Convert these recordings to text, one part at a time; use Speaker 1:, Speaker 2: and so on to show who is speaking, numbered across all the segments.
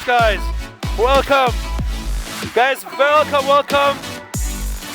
Speaker 1: guys. Welcome. Guys, welcome.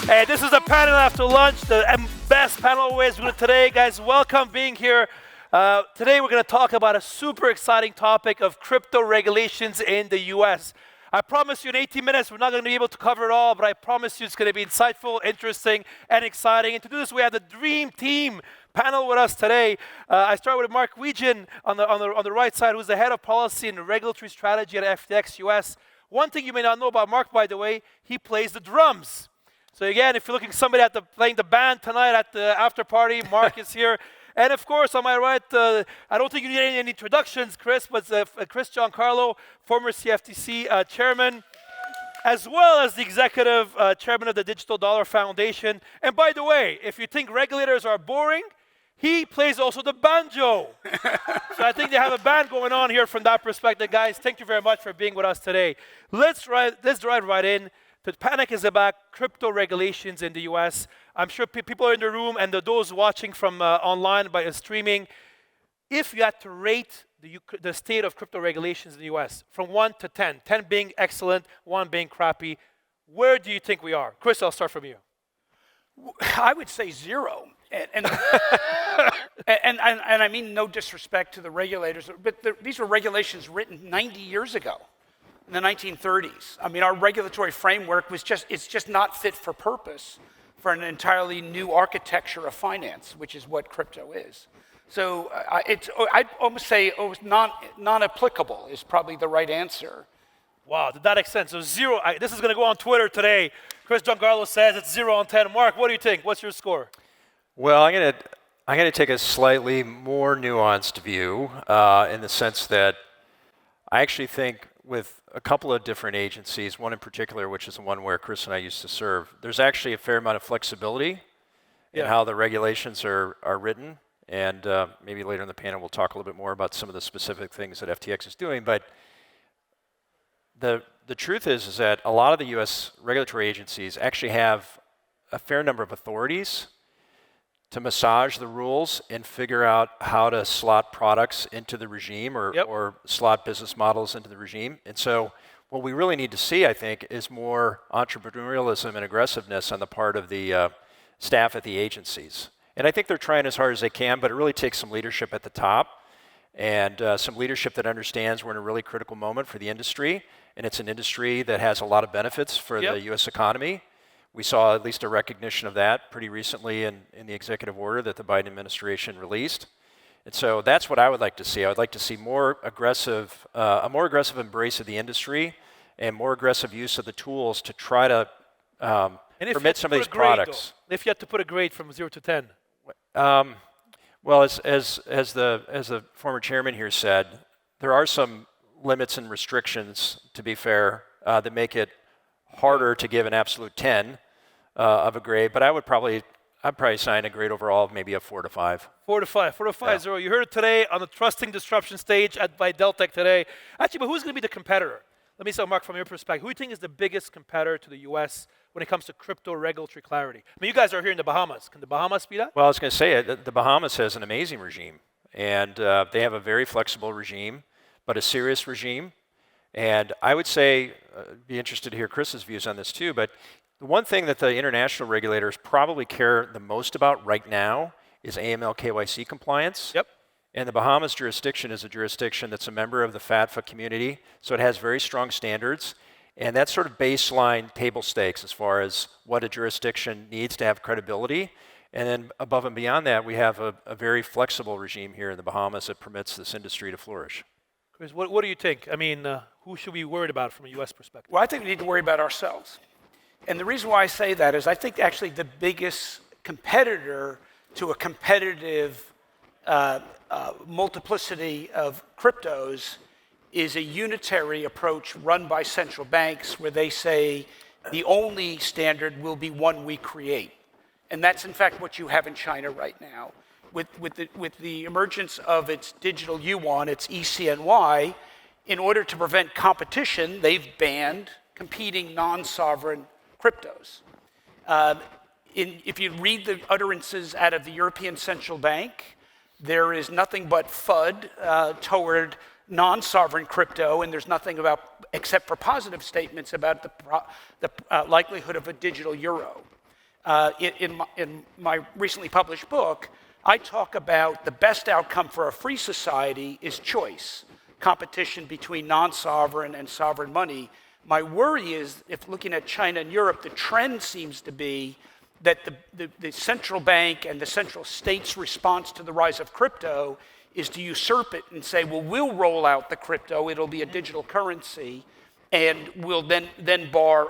Speaker 1: Hey, this is the panel after lunch, the best panel always today. Guys, welcome being here. Today we're going to talk about a super exciting topic of crypto regulations in the US. I promise you in 18 minutes we're not going to be able to cover it all, but I promise you it's going to be insightful, interesting, and exciting. And to do this, we have the dream team panel with us today. I start with Mark Wetjen on the right side, who's the head of policy and regulatory strategy at FTX US. One thing you may not know about Mark, by the way, he plays the drums. So again, if you're looking for somebody playing the band tonight at the after party, Mark is here. And of course, on my right, I don't think you need any introductions, Chris, but Chris Giancarlo, former CFTC Chairman, as well as the executive chairman of the Digital Dollar Foundation. And by the way, if you think regulators are boring, he plays also the banjo. So I think they have a band going on here from that perspective. Guys, thank you very much for being with us today. Let's dive right in. The panic is about crypto regulations in the US. I'm sure people are in the room and those watching from online by streaming. If you had to rate the state of crypto regulations in the US from 1 to 10, 10 being excellent, 1 being crappy, where do you think we are? Chris, I'll start from you.
Speaker 2: I would say 0. And I mean no disrespect to the regulators, but these were regulations written 90 years ago. In the 1930s. I mean, our regulatory framework it's just not fit for purpose for an entirely new architecture of finance, which is what crypto is. So I'd almost say non-applicable is probably the right answer.
Speaker 1: Wow, did that make sense? So 0, this is going to go on Twitter today. Chris Giancarlo says it's 0 on 10. Mark, what do you think? What's your score?
Speaker 3: Well, I'm gonna take a slightly more nuanced view in the sense that I actually think with a couple of different agencies, one in particular, which is the one where Chris and I used to serve, there's actually a fair amount of flexibility in how the regulations are written. And maybe later in the panel, we'll talk a little bit more about some of the specific things that FTX is doing. But the truth is that a lot of the US regulatory agencies actually have a fair number of authorities to massage the rules and figure out how to slot products into the regime or slot business models into the regime. And so what we really need to see, I think, is more entrepreneurialism and aggressiveness on the part of the staff at the agencies. And I think they're trying as hard as they can, but it really takes some leadership at the top and some leadership that understands we're in a really critical moment for the industry. And it's an industry that has a lot of benefits for the US economy. We saw at least a recognition of that pretty recently in the executive order that the Biden administration released. And so that's what I would like to see. I would like to see a more aggressive embrace of the industry and more aggressive use of the tools to try to permit some of these products.
Speaker 1: If you had to put a grade from 0 to 10.
Speaker 3: Well, as the former chairman here said, there are some limits and restrictions, to be fair, that make it harder to give an absolute 10 of a grade, but I'd probably assign a grade overall of maybe a 4 to 5.
Speaker 1: 4 to 5. 4 to 5, 0. You heard it today on the Trusting Disruption Stage by Deltec today. Actually, but who's going to be the competitor? Let me say, Mark, from your perspective, who do you think is the biggest competitor to the US when it comes to crypto regulatory clarity? I mean, you guys are here in the Bahamas. Can the Bahamas be that?
Speaker 3: Well, I was going to say, the Bahamas has an amazing regime, and they have a very flexible regime, but a serious regime. And I would say, be interested to hear Chris's views on this too, but the one thing that the international regulators probably care the most about right now is AML KYC compliance.
Speaker 1: Yep.
Speaker 3: And the Bahamas jurisdiction is a jurisdiction that's a member of the FATFA community, so it has very strong standards. And that's sort of baseline table stakes as far as what a jurisdiction needs to have credibility. And then above and beyond that, we have a very flexible regime here in the Bahamas that permits this industry to flourish.
Speaker 1: Chris, what do you think? I mean, who should we be worried about from a U.S. perspective?
Speaker 2: Well, I think we need to worry about ourselves. And the reason why I say that is I think actually the biggest competitor to a competitive multiplicity of cryptos is a unitary approach run by central banks where they say the only standard will be one we create. And that's in fact what you have in China right now. With the emergence of its digital yuan, its ECNY, in order to prevent competition, they've banned competing non-sovereign cryptos. If you read the utterances out of the European Central Bank, there is nothing but FUD toward non-sovereign crypto, and there's nothing about, except for positive statements about the likelihood of a digital euro. In my recently published book, I talk about the best outcome for a free society is choice, competition between non-sovereign and sovereign money. My worry is, if looking at China and Europe, the trend seems to be that the central bank and the central state's response to the rise of crypto is to usurp it and say, well, we'll roll out the crypto, it'll be a digital currency, and we'll then bar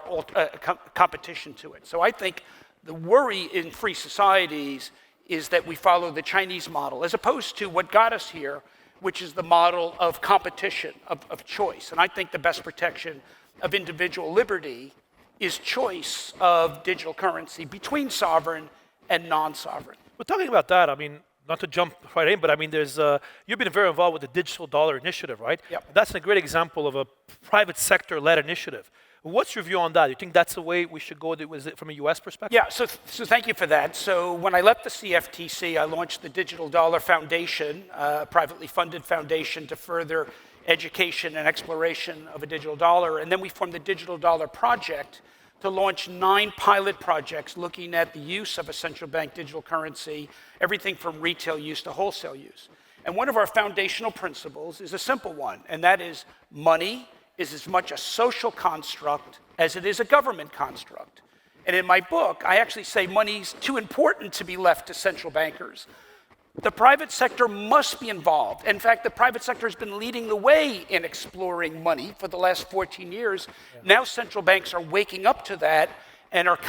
Speaker 2: competition to it. So I think the worry in free societies is that we follow the Chinese model, as opposed to what got us here, which is the model of competition, of choice. And I think the best protection of individual liberty is choice of digital currency between sovereign and non-sovereign.
Speaker 1: We're talking about that. I mean, not to jump right in, but I mean, you've been very involved with the Digital Dollar Initiative, right?
Speaker 2: Yep.
Speaker 1: That's a great example of a private sector-led initiative. What's your view on that? Do you think that's the way we should go from a US perspective?
Speaker 2: Yeah, so thank you for that. So when I left the CFTC, I launched the Digital Dollar Foundation, a privately funded foundation to further education and exploration of a digital dollar. And then we formed the Digital Dollar Project to launch 9 pilot projects looking at the use of a central bank digital currency, everything from retail use to wholesale use. And one of our foundational principles is a simple one, and that is money is as much a social construct as it is a government construct. And in my book, I actually say money's too important to be left to central bankers. The private sector must be involved. In fact, the private sector has been leading the way in exploring money for the last 14 years. Yeah. Now central banks are waking up to that and are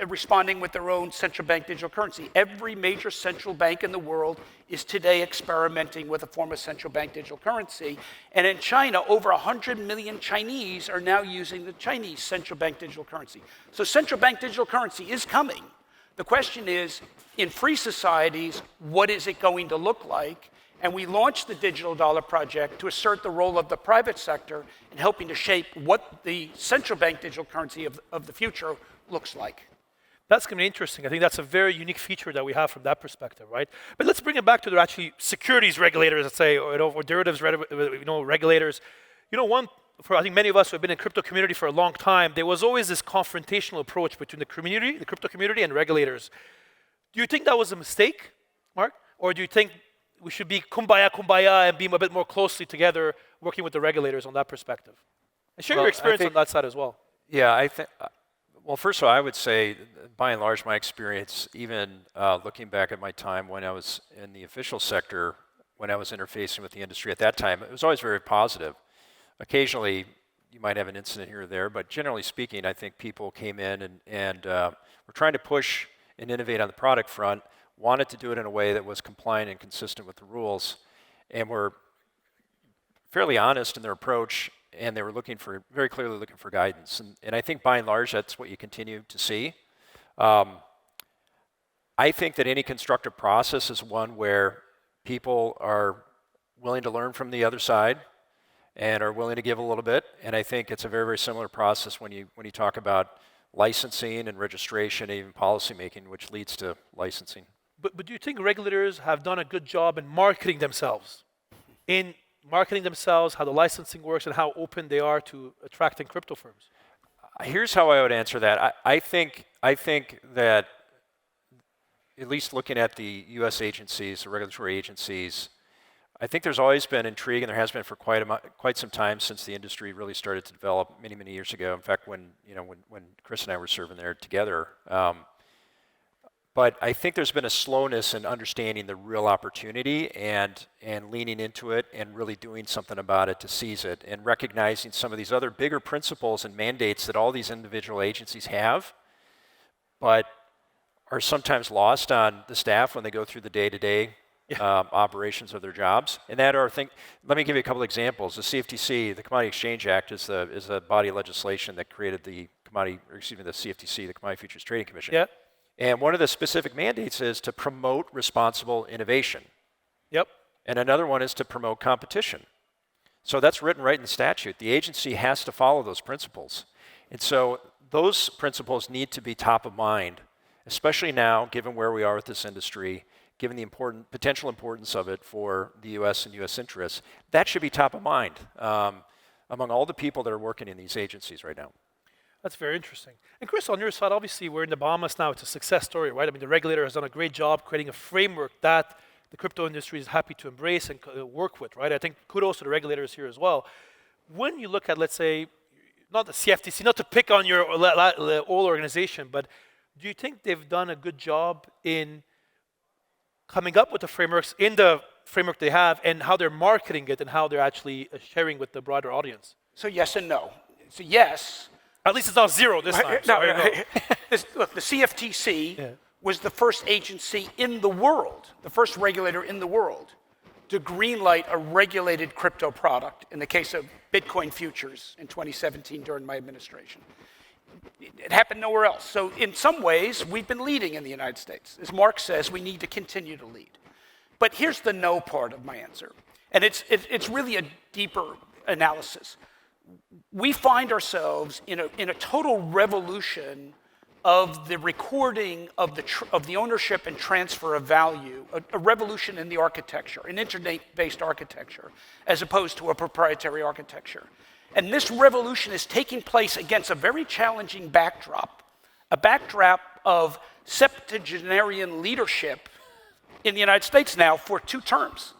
Speaker 2: responding with their own central bank digital currency. Every major central bank in the world is today experimenting with a form of central bank digital currency. And in China, over 100 million Chinese are now using the Chinese central bank digital currency. So central bank digital currency is coming. The question is, in free societies, what is it going to look like? And we launched the Digital Dollar Project to assert the role of the private sector in helping to shape what the central bank digital currency of the future looks like.
Speaker 1: That's going to be interesting. I think that's a very unique feature that we have from that perspective, right? But let's bring it back to the actually securities regulators, let's say, or derivatives regulators. For I think many of us who have been in the crypto community for a long time, there was always this confrontational approach between the community, the crypto community, and regulators. Do you think that was a mistake, Mark? Or do you think we should be kumbaya, and be a bit more closely together, working with the regulators on that perspective? And share your experience on that side as well.
Speaker 3: Yeah, I think. Well, first of all, I would say, by and large, my experience, even looking back at my time when I was in the official sector, when I was interfacing with the industry at that time, it was always very positive. Occasionally, you might have an incident here or there, but generally speaking, I think people came in and were trying to push and innovate on the product front, wanted to do it in a way that was compliant and consistent with the rules, and were fairly honest in their approach, and they were very clearly looking for guidance. And I think by and large, that's what you continue to see. I think that any constructive process is one where people are willing to learn from the other side and are willing to give a little bit. And I think it's a very, very similar process when you talk about licensing and registration, and even policymaking, which leads to licensing.
Speaker 1: But do you think regulators have done a good job in marketing themselves? How the licensing works, and how open they are to attracting crypto firms?
Speaker 3: Here's how I would answer that. I think that, at least looking at the U.S. agencies, the regulatory agencies, I think there's always been intrigue, and there has been for quite some time since the industry really started to develop many, many years ago. In fact, when Chris and I were serving there together. But I think there's been a slowness in understanding the real opportunity and leaning into it and really doing something about it to seize it, and recognizing some of these other bigger principles and mandates that all these individual agencies have, but are sometimes lost on the staff when they go through the day-to-day operations of their jobs. And let me give you a couple examples. The CFTC, the Commodity Exchange Act, is a body of legislation that created the CFTC, the Commodity Futures Trading Commission.
Speaker 1: Yeah.
Speaker 3: And one of the specific mandates is to promote responsible innovation.
Speaker 1: Yep.
Speaker 3: And another one is to promote competition. So that's written right in the statute. The agency has to follow those principles. And so those principles need to be top of mind especially now, given where we are with this industry, given the potential importance of it for the U.S. and U.S. interests, that should be top of mind among all the people that are working in these agencies right now.
Speaker 1: That's very interesting. And Chris, on your side, obviously we're in the Bahamas now. It's a success story, right? I mean, the regulator has done a great job creating a framework that the crypto industry is happy to embrace and work with, right? I think kudos to the regulators here as well. When you look at, let's say, not the CFTC, not to pick on your whole organization, but do you think they've done a good job in coming up with the frameworks in the framework they have and how they're marketing it and how they're actually sharing with the broader audience?
Speaker 2: So yes and no. So yes.
Speaker 1: At least it's not zero this time.
Speaker 2: Look, the CFTC was the first agency in the world, the first regulator in the world, to greenlight a regulated crypto product in the case of Bitcoin futures in 2017 during my administration. It happened nowhere else. So in some ways, we've been leading in the United States. As Mark says, we need to continue to lead. But here's the no part of my answer. And it's really a deeper analysis. We find ourselves in a total revolution of the recording of the ownership and transfer of value, a revolution in the architecture, an internet-based architecture, as opposed to a proprietary architecture. And this revolution is taking place against a very challenging backdrop, a backdrop of septuagenarian leadership in the United States now for 2 terms.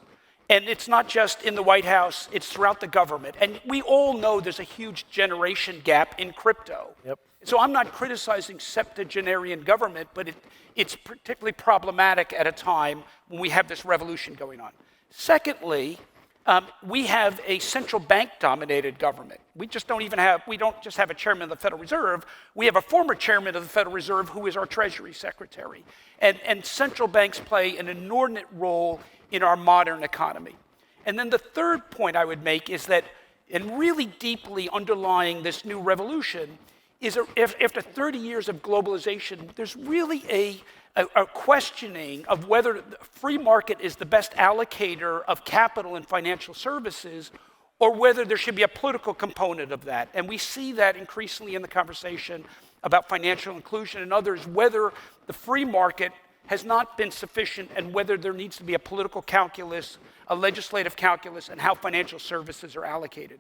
Speaker 2: And it's not just in the White House, it's throughout the government. And we all know there's a huge generation gap in crypto.
Speaker 1: Yep.
Speaker 2: So I'm not criticizing septuagenarian government, but it's particularly problematic at a time when we have this revolution going on. Secondly, we have a central bank-dominated government. We don't just have a chairman of the Federal Reserve, we have a former chairman of the Federal Reserve who is our Treasury Secretary. And central banks play an inordinate role in our modern economy. And then the third point I would make is that, and really deeply underlying this new revolution, is after 30 years of globalization, there's really a questioning of whether the free market is the best allocator of capital and financial services, or whether there should be a political component of that. And we see that increasingly in the conversation about financial inclusion and others, whether the free market has not been sufficient and whether there needs to be a political calculus, a legislative calculus, and how financial services are allocated.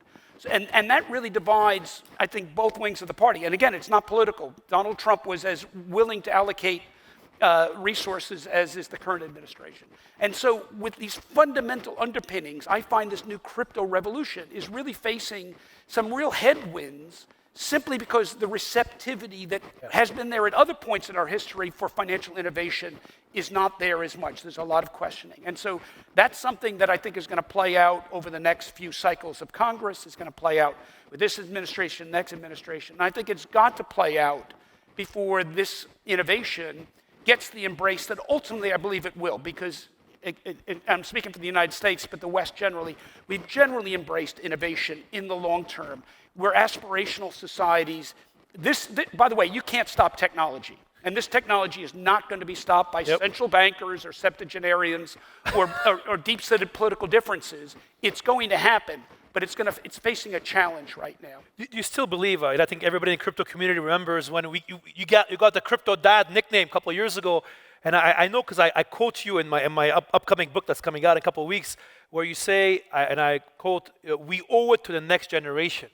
Speaker 2: And that really divides, I think, both wings of the party. And again, it's not political. Donald Trump was as willing to allocate resources as is the current administration. And so with these fundamental underpinnings, I find this new crypto revolution is really facing some real headwinds simply because the receptivity that has been there at other points in our history for financial innovation is not there as much. There's a lot of questioning. And so that's something that I think is going to play out over the next few cycles of Congress. It's going to play out with this administration, next administration. And I think it's got to play out before this innovation gets the embrace that ultimately I believe it will, because I'm speaking for the United States, but the West generally, we've generally embraced innovation in the long term. We're aspirational societies. By the way, you can't stop technology. And this technology is not going to be stopped by central bankers or septuagenarians or deep-seated political differences. It's going to happen, but it's facing a challenge right now.
Speaker 1: You still believe, and I think everybody in the crypto community remembers when you got the Crypto Dad nickname a couple of years ago. And I know because I quote you in my upcoming book that's coming out in a couple of weeks, where you say, and I quote, we owe it to the next generation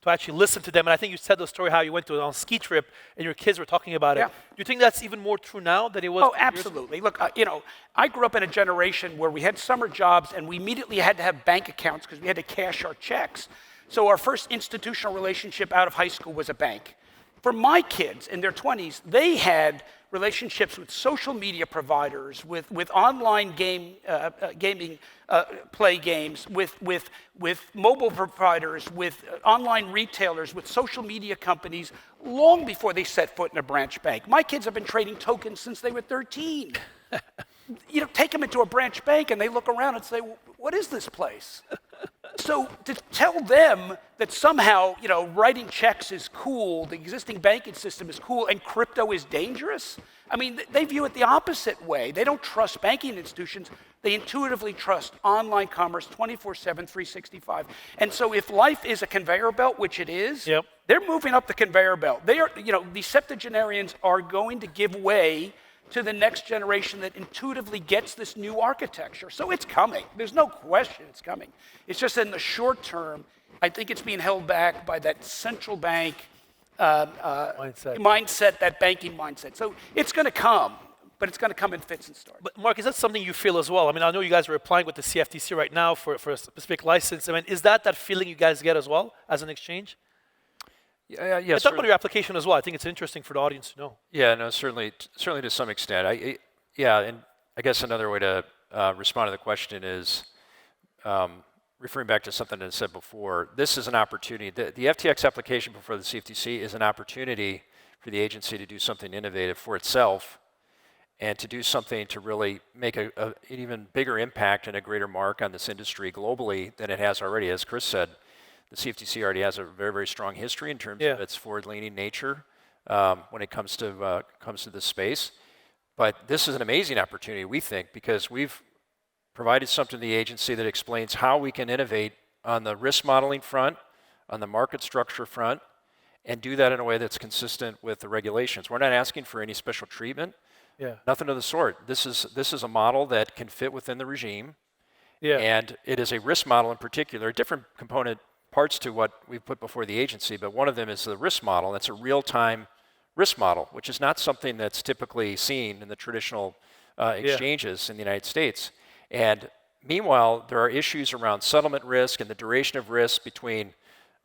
Speaker 1: to actually listen to them. And I think you said the story how you went on a ski trip and your kids were talking about it. Do you think that's even more true now than it was?
Speaker 2: Oh, absolutely. Look, I grew up in a generation where we had summer jobs and we immediately had to have bank accounts because we had to cash our checks. So our first institutional relationship out of high school was a bank. For my kids in their 20s, they had relationships with social media providers, with online gaming play games, with mobile providers, with online retailers, with social media companies, long before they set foot in a branch bank. My kids have been trading tokens since they were 13. Take them into a branch bank and they look around and say, what is this place? So to tell them that somehow, writing checks is cool, the existing banking system is cool, and crypto is dangerous, I mean, they view it the opposite way. They don't trust banking institutions. They intuitively trust online commerce 24/7, 365. And so if life is a conveyor belt, which it is, They're moving up the conveyor belt. They are, these septuagenarians are going to give way to the next generation that intuitively gets this new architecture. So it's coming. There's no question it's coming. It's just in the short term, I think it's being held back by that central bank mindset, that banking mindset. So it's going to come, but it's going to come in fits and starts.
Speaker 1: But Mark, is that something you feel as well? I mean, I know you guys are applying with the CFTC right now for a specific license. I mean, is that feeling you guys get as well as an exchange?
Speaker 3: Yes.
Speaker 1: Talk about your application as well. I think it's interesting for the audience to know.
Speaker 3: Yeah, no, certainly to some extent. And I guess another way to respond to the question is referring back to something that I said before. This is an opportunity. The FTX application before the CFTC is an opportunity for the agency to do something innovative for itself and to do something to really make an even bigger impact and a greater mark on this industry globally than it has already. As Chris said, the CFTC already has a very, very strong history in terms of its forward-leaning nature when it comes to this space. But this is an amazing opportunity, we think, because we've provided something to the agency that explains how we can innovate on the risk modeling front, on the market structure front, and do that in a way that's consistent with the regulations. We're not asking for any special treatment, nothing of the sort. This is a model that can fit within the regime, and it is a risk model in particular, different component parts to what we've put before the agency, but one of them is the risk model. That's a real-time risk model, which is not something that's typically seen in the traditional exchanges in the United States. And meanwhile, there are issues around settlement risk and the duration of risk between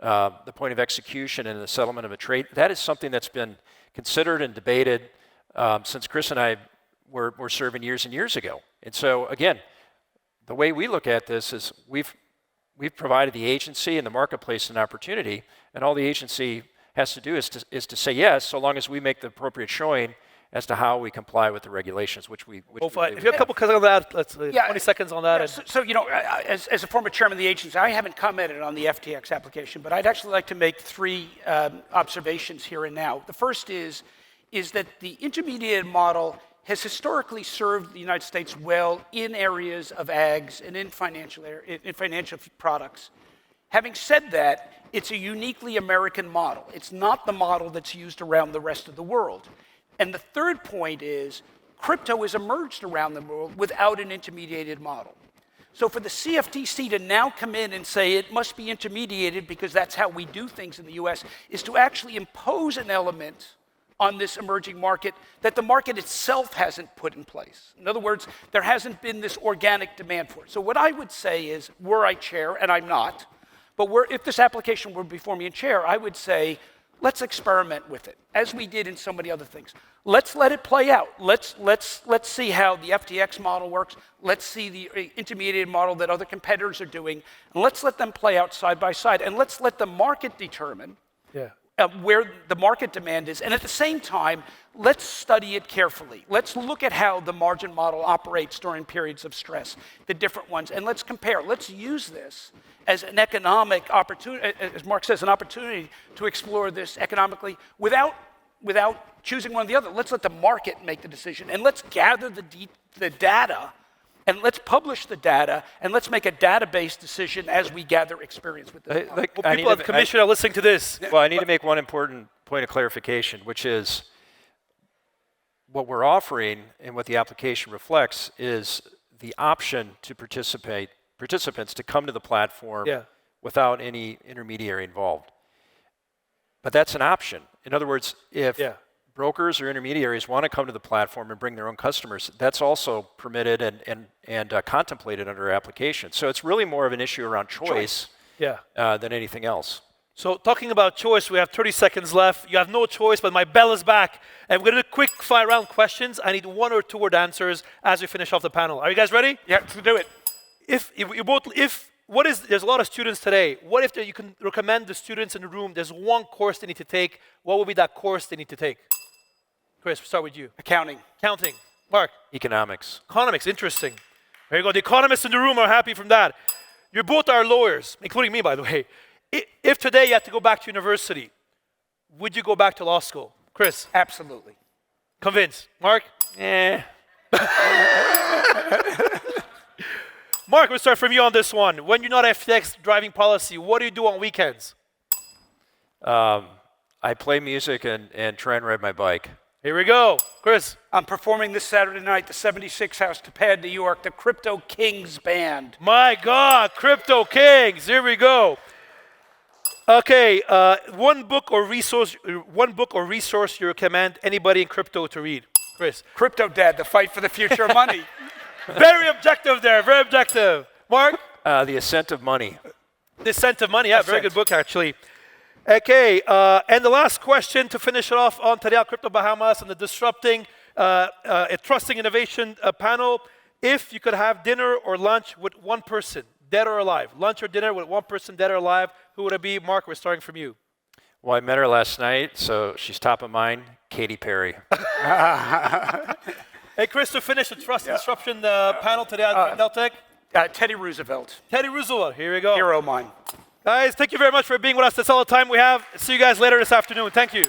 Speaker 3: the point of execution and the settlement of a trade. That is something that's been considered and debated since Chris and I were serving years and years ago. And so, again, the way we look at this is we've provided the agency and the marketplace an opportunity, and all the agency has to do is to say yes, so long as we make the appropriate showing as to how we comply with the regulations, which we
Speaker 1: if you have a couple of on that, let's 20 seconds on that.
Speaker 2: As a former chairman of the agency, I haven't commented on the FTX application, but I'd actually like to make three observations here and now. The first is that the intermediated model has historically served the United States well in areas of ags and in financial products. Having said that, it's a uniquely American model. It's not the model that's used around the rest of the world. And the third point is, crypto has emerged around the world without an intermediated model. So for the CFTC to now come in and say it must be intermediated because that's how we do things in the US, is to actually impose an element on this emerging market that the market itself hasn't put in place. In other words, there hasn't been this organic demand for it. So what I would say is, were I chair, and I'm not, but if this application were before me in chair, I would say, let's experiment with it, as we did in so many other things. Let's let it play out. Let's see how the FTX model works. Let's see the intermediated model that other competitors are doing. And let's let them play out side by side. And let's let the market determine where the market demand is. And at the same time, let's study it carefully. Let's look at how the margin model operates during periods of stress, the different ones, and let's compare. Let's use this as an economic opportunity, as Mark says, an opportunity to explore this economically without choosing one or the other. Let's let the market make the decision, and let's gather the data, and let's publish the data, and let's make a database decision as we gather experience with this.
Speaker 1: People at the commission are listening to this.
Speaker 3: Well, I need to make one important point of clarification, which is what we're offering and what the application reflects is the option to participants to come to the platform without any intermediary involved. But that's an option. In other words, if brokers or intermediaries want to come to the platform and bring their own customers, that's also permitted and contemplated under our application. So it's really more of an issue around choice than anything else.
Speaker 1: So talking about choice, we have 30 seconds left. You have no choice, but my bell is back. And we're going to do quick fire round questions. I need 1 or 2 word answers as we finish off the panel. Are you guys ready?
Speaker 2: Yeah, let's do it.
Speaker 1: There's a lot of students today. What if you can recommend the students in the room, there's one course they need to take. What would be that course they need to take? Chris, we'll start with you.
Speaker 2: Accounting.
Speaker 1: Accounting. Mark?
Speaker 3: Economics.
Speaker 1: Economics, interesting. There you go. The economists in the room are happy from that. You both are lawyers, including me, by the way. If today you had to go back to university, would you go back to law school? Chris?
Speaker 2: Absolutely.
Speaker 1: Convinced. Mark? Mark, we'll start from you on this one. When you're not FTX driving policy, what do you do on weekends?
Speaker 3: I play music and try and ride my bike.
Speaker 1: Here we go. Chris.
Speaker 2: I'm performing this Saturday night, the 76 House to Pad, New York, the Crypto Kings Band.
Speaker 1: My God, Crypto Kings. Here we go. Okay, one book or resource you recommend anybody in crypto to read. Chris.
Speaker 2: Crypto Dad, the fight for the future of money.
Speaker 1: Very objective there, very objective. Mark?
Speaker 3: The Ascent of Money.
Speaker 1: The Ascent of Money, yeah, very good book actually. Okay, and the last question to finish it off on today on Crypto Bahamas and the Disrupting Trusting Innovation panel. If you could have dinner or lunch with one person, dead or alive, lunch or dinner with one person, dead or alive, who would it be? Mark, we're starting from you.
Speaker 3: Well, I met her last night, so she's top of mind, Katy Perry.
Speaker 1: Hey, Chris, to finish the Trust and Disruption panel today on Deltec.
Speaker 2: Teddy Roosevelt.
Speaker 1: Teddy Roosevelt, here we go.
Speaker 2: Hero of mine.
Speaker 1: Guys, thank you very much for being with us. That's all the time we have. See you guys later this afternoon. Thank you.